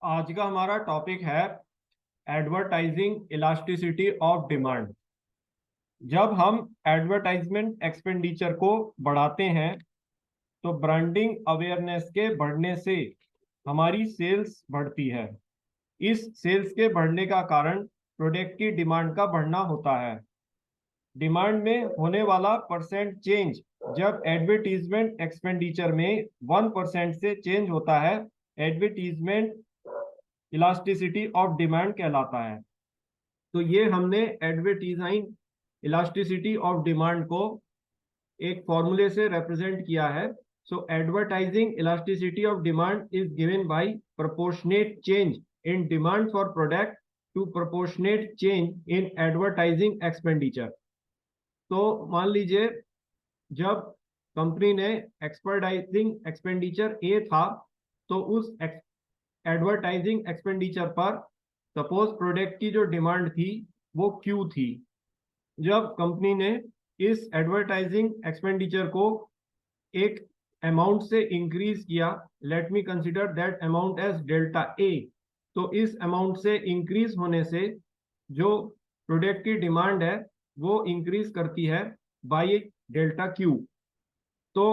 आज का हमारा टॉपिक है एडवर्टाइजिंग इलास्टिसिटी ऑफ डिमांड। जब हम एडवर्टाइजमेंट एक्सपेंडिचर को बढ़ाते हैं तो ब्रांडिंग अवेयरनेस के बढ़ने से हमारी सेल्स बढ़ती है। इस सेल्स के बढ़ने का कारण प्रोडक्ट की डिमांड का बढ़ना होता है। डिमांड में होने वाला परसेंट चेंज जब एडवर्टीजमेंट एक्सपेंडिचर में 1% से चेंज होता है, एडवर्टीजमेंट इलास्टिसिटी ऑफ डिमांड कहलाता है। तो ये हमने एडवर्टाइजिंग इलास्टिसिटी ऑफ डिमांड को एक फॉर्मूले से रिप्रेजेंट किया है। So advertising elasticity of demand is given by proportionate change in demand for product to proportionate change in advertising expenditure. तो मान लीजिए जब कंपनी ने एडवर्टाइजिंग एक्सपेंडिचर ए था, तो उस एडवर्टाइजिंग एक्सपेंडिचर पर सपोज प्रोडक्ट की जो डिमांड थी वो क्यू थी। जब कंपनी ने इस एडवर्टाइजिंग एक्सपेंडिचर को एक अमाउंट से इंक्रीज किया, let me consider that amount as delta A, तो इस अमाउंट से इंक्रीज होने से जो प्रोडक्ट की डिमांड है वो इंक्रीज करती है बाय डेल्टा क्यू। तो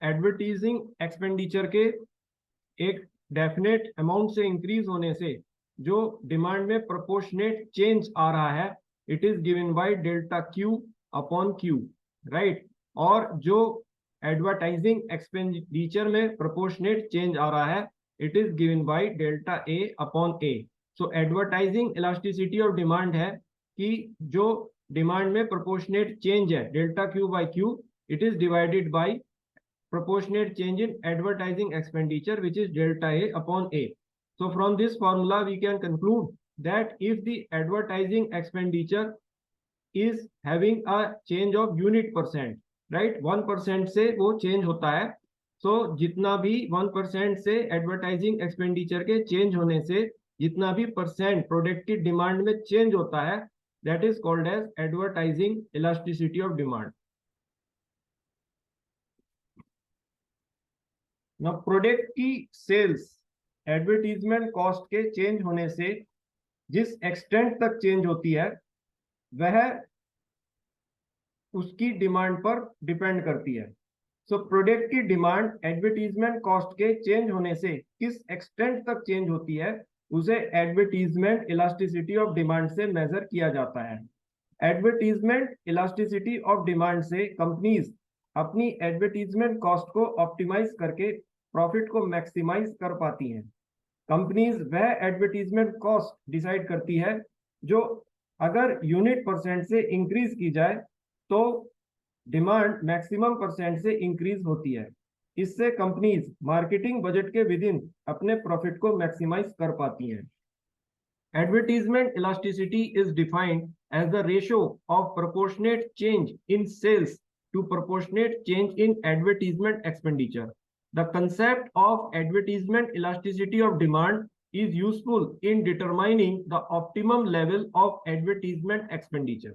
एडवर्टाइजिंग एक्सपेंडिचर के एक डेफिनेट अमाउंट से इंक्रीज होने से जो डिमांड में प्रोपोर्शनेट चेंज आ रहा है, it is given by delta q upon q, right. और जो एडवर्टाइजिंग एक्सपेंडिचर में प्रोपोर्शनेट चेंज आ रहा है, it is given by delta a upon a. So advertising elasticity of demand है कि जो डिमांड में प्रोपोर्शनेट चेंज है delta q by q, it is divided by proportionate change in advertising expenditure, which is delta A upon A. So from this formula we can conclude that if the advertising expenditure is having a change of unit percent, right, 1% से वो change होता है, so जितना भी 1% से advertising expenditure के change होने से जितना भी परसेंट प्रोडक्ट की डिमांड में चेंज होता है, that is called as advertising elasticity of demand. ना प्रोडक्ट की सेल्स एडवर्टीजमेंट कॉस्ट के चेंज होने से जिस एक्सटेंट तक चेंज होती है वह उसकी डिमांड पर डिपेंड करती है। सो प्रोडक्ट की डिमांड एडवर्टीजमेंट कॉस्ट के चेंज होने से किस एक्सटेंट तक चेंज होती है उसे एडवर्टीजमेंट इलास्टिसिटी ऑफ डिमांड से मेजर किया जाता है। एडवर्टीजमेंट इलास्टिसिटी ऑफ डिमांड से कंपनीज अपनी एडवर्टीजमेंट कॉस्ट को ऑप्टिमाइज करके प्रॉफिट को मैक्सिमाइज कर पाती हैं। कंपनीज वह एडवर्टीजमेंट कॉस्ट डिसाइड करती है जो अगर यूनिट परसेंट से इंक्रीज की जाए तो डिमांड मैक्सिमम परसेंट से इंक्रीज होती है। इससे कंपनीज मार्केटिंग बजट के विद इन अपने प्रॉफिट को मैक्सिमाइज कर पाती हैं। Advertisement elasticity is defined as the ratio of proportionate change in sales to proportionate change in advertisement expenditure. The concept of advertisement elasticity of demand is useful in determining the optimum level of advertisement expenditure.